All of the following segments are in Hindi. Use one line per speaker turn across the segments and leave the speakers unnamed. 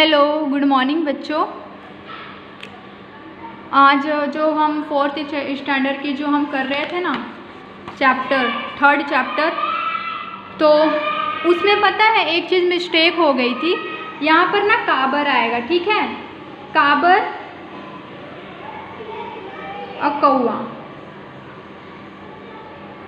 हेलो, गुड मॉर्निंग बच्चों। आज जो हम 4th स्टैंडर्ड की जो हम कर रहे थे ना थर्ड चैप्टर, तो उसमें पता है एक चीज़ मिस्टेक हो गई थी। यहाँ पर ना काबर आएगा, ठीक है, काबर और कौआ,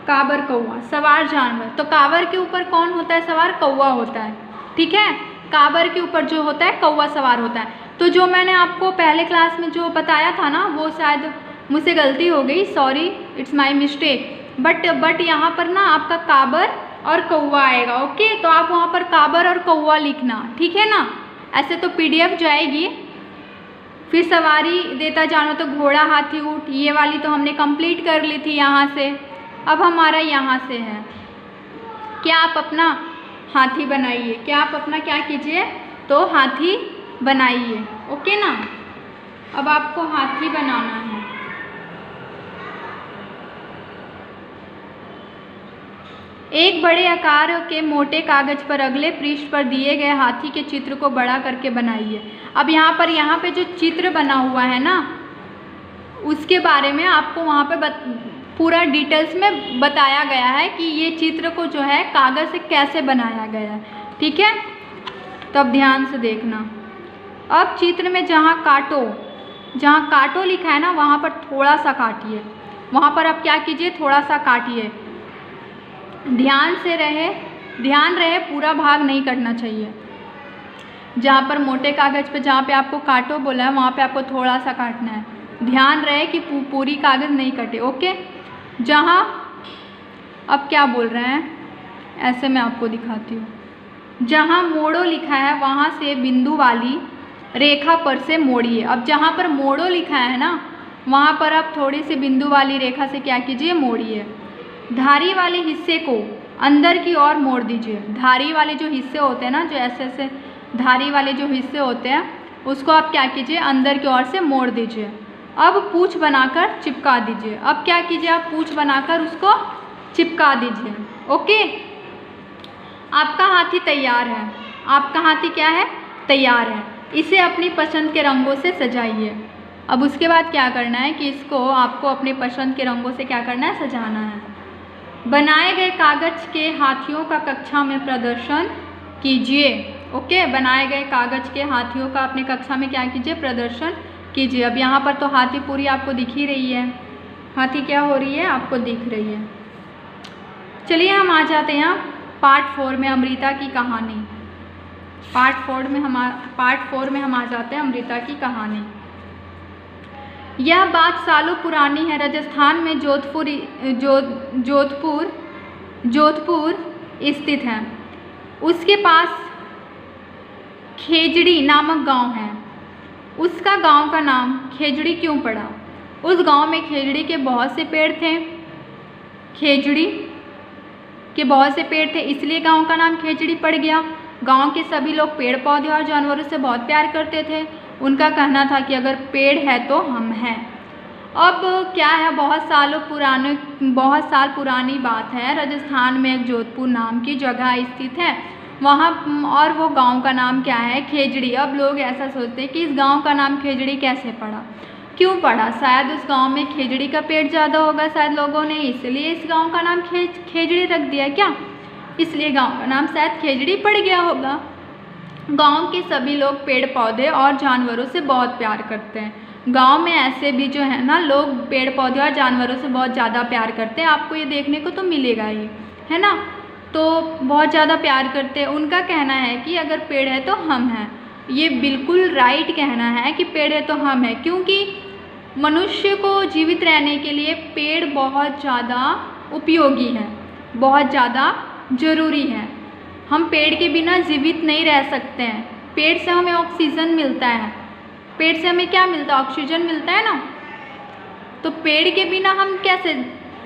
काबर कौआ सवार जानवर। तो काबर के ऊपर कौन होता है सवार? कौआ होता है, ठीक है। काबर के ऊपर जो होता है कौआ सवार होता है। तो जो मैंने आपको पहले क्लास में जो बताया था ना, वो शायद मुझसे गलती हो गई, sorry, it's my mistake. But यहाँ पर ना आपका काबर और कौआ आएगा, ओके। तो आप वहाँ पर काबर और कौआ लिखना, ठीक है ना। ऐसे तो PDF जाएगी। फिर सवारी देता जानो तो घोड़ा हाथी ऊँट, ये वाली तो हमने कंप्लीट कर ली थी यहाँ से। अब हमारा यहाँ से है क्या आप अपना हाथी बनाइए, क्या आप अपना क्या कीजिए तो हाथी बनाइए, ओके ना। अब आपको हाथी बनाना है। एक बड़े आकार के मोटे कागज पर अगले पृष्ठ पर दिए गए हाथी के चित्र को बड़ा करके बनाइए। अब यहाँ पे जो चित्र बना हुआ है ना, उसके बारे में आपको वहाँ पे पूरा डिटेल्स में बताया गया है कि ये चित्र को जो है कागज़ से कैसे बनाया गया है, ठीक है। तो अब ध्यान से देखना। अब चित्र में जहाँ काटो लिखा है ना, वहाँ पर थोड़ा सा काटिए। वहाँ पर आप क्या कीजिए, थोड़ा सा काटिए। ध्यान रहे पूरा भाग नहीं कटना चाहिए। जहाँ पर मोटे कागज़ पे जहाँ पे आपको काटो बोला है, वहाँ पे आपको थोड़ा सा काटना है। ध्यान रहे कि पूरी कागज़ नहीं कटे, ओके। जहाँ अब क्या बोल रहे हैं, ऐसे मैं आपको दिखाती हूँ। जहाँ मोड़ो लिखा है वहाँ से बिंदु वाली रेखा पर से मोड़िए। अब जहाँ पर मोड़ो लिखा है ना, वहाँ पर आप थोड़ी सी बिंदु वाली रेखा से क्या कीजिए, मोड़िए। धारी वाले हिस्से को अंदर की ओर मोड़ दीजिए। धारी वाले जो हिस्से होते हैं ना, जो ऐसे धारी वाले जो हिस्से होते हैं, उसको आप क्या कीजिए, अंदर की ओर से मोड़ दीजिए। अब पूँछ बनाकर चिपका दीजिए। अब क्या कीजिए, आप पूँछ बनाकर उसको चिपका दीजिए, ओके। आपका हाथी तैयार है। आपका हाथी क्या है, तैयार है। इसे अपनी पसंद के रंगों से सजाइए। अब उसके बाद क्या करना है कि इसको आपको अपने पसंद के रंगों से क्या करना है, सजाना है। बनाए गए कागज़ के हाथियों का कक्षा में प्रदर्शन कीजिए, ओके। बनाए गए कागज़ के हाथियों का अपने कक्षा में क्या कीजिए, प्रदर्शन कीजिए। अब यहाँ पर तो हाथी पूरी आपको दिख ही रही है। हाथी क्या हो रही है, आपको दिख रही है। चलिए हम आ जाते हैं पार्ट 4 में, अमृता की कहानी। पार्ट 4 में हम आ जाते हैं अमृता की कहानी। यह बात सालों पुरानी है। राजस्थान में जोधपुर स्थित है। उसके पास खेजड़ी नामक गांव है। उसका गांव का नाम खेजड़ी क्यों पड़ा? उस गांव में खेजड़ी के बहुत से पेड़ थे। खेजड़ी के बहुत से पेड़ थे, इसलिए गांव का नाम खेजड़ी पड़ गया। गांव के सभी लोग पेड़ पौधे और जानवरों से बहुत प्यार करते थे। उनका कहना था कि अगर पेड़ है तो हम हैं। अब क्या है, बहुत साल पुरानी बात है। राजस्थान में एक जोधपुर नाम की जगह स्थित है वहाँ, और वो गांव का नाम क्या है, खेजड़ी। अब लोग ऐसा सोचते हैं कि इस गांव का नाम खेजड़ी कैसे पड़ा, क्यों पड़ा? शायद उस गांव में खेजड़ी का पेड़ ज़्यादा होगा, शायद लोगों ने इसलिए इस गांव का नाम खेजड़ी रख दिया क्या? इसलिए गांव का नाम शायद खेजड़ी पड़ गया होगा। गांव के सभी लोग पेड़ पौधे और जानवरों से बहुत प्यार करते हैं। गांव में ऐसे भी जो है ना, लोग पेड़ पौधे और जानवरों से बहुत ज़्यादा प्यार करते हैं। आपको ये देखने को तो मिलेगा ही, है ना। तो बहुत ज़्यादा प्यार करते हैं। उनका कहना है कि अगर पेड़ है तो हम हैं। ये बिल्कुल राइट कहना है कि पेड़ है तो हम हैं, क्योंकि मनुष्य को जीवित रहने के लिए पेड़ बहुत ज़्यादा उपयोगी है, बहुत ज़्यादा ज़रूरी है। हम पेड़ के बिना जीवित नहीं रह सकते हैं। पेड़ से हमें ऑक्सीजन मिलता है। पेड़ से हमें क्या मिलता है, ऑक्सीजन मिलता है ना। तो पेड़ के बिना हम कैसे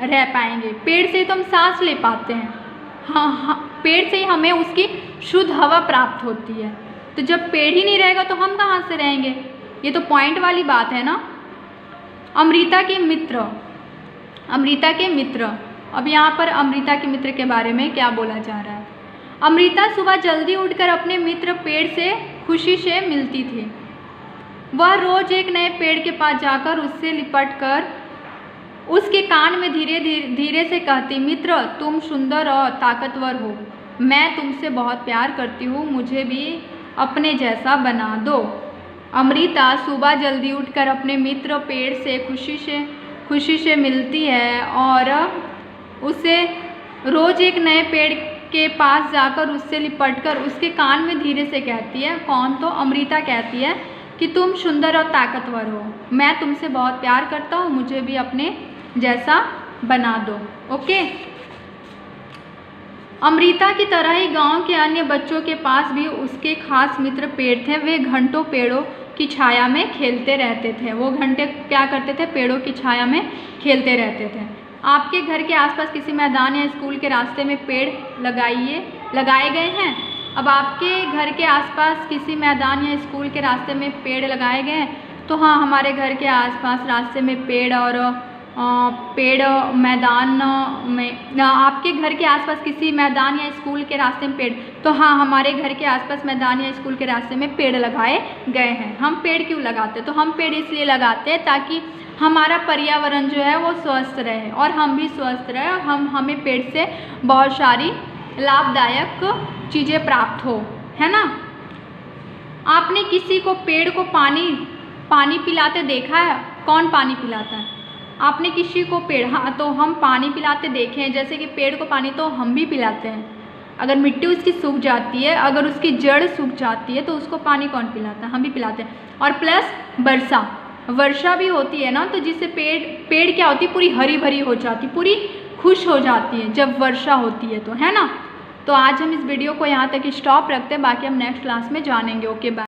रह पाएंगे? पेड़ से ही तो हम सांस ले पाते हैं। हाँ, पेड़ से ही हमें उसकी शुद्ध हवा प्राप्त होती है। तो जब पेड़ ही नहीं रहेगा तो हम कहाँ से रहेंगे? ये तो पॉइंट वाली बात है ना। अमृता के मित्र। अब यहाँ पर अमृता के मित्र के बारे में क्या बोला जा रहा है। अमृता सुबह जल्दी उठकर अपने मित्र पेड़ से खुशी से मिलती थी। वह रोज़ एक नए पेड़ के पास जाकर उससे लिपटकर उसके कान में धीरे से कहती, मित्र तुम सुंदर और ताकतवर हो, मैं तुमसे बहुत प्यार करती हूँ, मुझे भी अपने जैसा बना दो। अमृता सुबह जल्दी उठकर अपने मित्र पेड़ से खुशी से मिलती है और उसे रोज़ एक नए पेड़ के पास जाकर उससे लिपटकर उसके कान में धीरे से कहती है। कौन? तो अमृता कहती है कि तुम सुंदर और ताकतवर हो, मैं तुमसे बहुत प्यार करता हूँ, मुझे भी अपने जैसा बना दो। ओके। अमृता की तरह ही गांव के अन्य बच्चों के पास भी उसके खास मित्र पेड़ थे। वे घंटों पेड़ों की छाया में खेलते रहते थे। वो घंटे क्या करते थे? पेड़ों की छाया में खेलते रहते थे। आपके घर के आसपास किसी मैदान या स्कूल के रास्ते में पेड़ लगाए गए हैं? अब आपके घर के आसपास किसी मैदान या स्कूल के रास्ते में पेड़ लगाए गए हैं? तो हाँ, हमारे घर के आसपास रास्ते में पेड़ और मैदान में। आपके घर के आसपास किसी मैदान या स्कूल के रास्ते में पेड़? तो हाँ, हमारे घर के आसपास मैदान या स्कूल के रास्ते में पेड़ लगाए गए हैं। हम पेड़ क्यों लगाते हैं? तो हम पेड़ इसलिए लगाते हैं ताकि हमारा पर्यावरण जो है वो स्वस्थ रहे और हम भी स्वस्थ रहे और हमें पेड़ से बहुत सारी लाभदायक चीज़ें प्राप्त हो, है ना। आपने किसी को पेड़ को पानी पिलाते देखा है? कौन पानी पिलाता है? आपने किसी को पेड़, हाँ, तो हम पानी पिलाते देखे हैं। जैसे कि पेड़ को पानी तो हम भी पिलाते हैं। अगर मिट्टी उसकी सूख जाती है, अगर उसकी जड़ सूख जाती है तो उसको पानी कौन पिलाता है? हम भी पिलाते हैं। और प्लस वर्षा भी होती है ना, तो जिससे पेड़ क्या होती है? पूरी हरी भरी हो जाती, पूरी खुश हो जाती है जब वर्षा होती है, तो है ना। तो आज हम इस वीडियो को यहाँ तक स्टॉप रखते हैं, बाकी हम नेक्स्ट क्लास में जानेंगे। Okay, bye.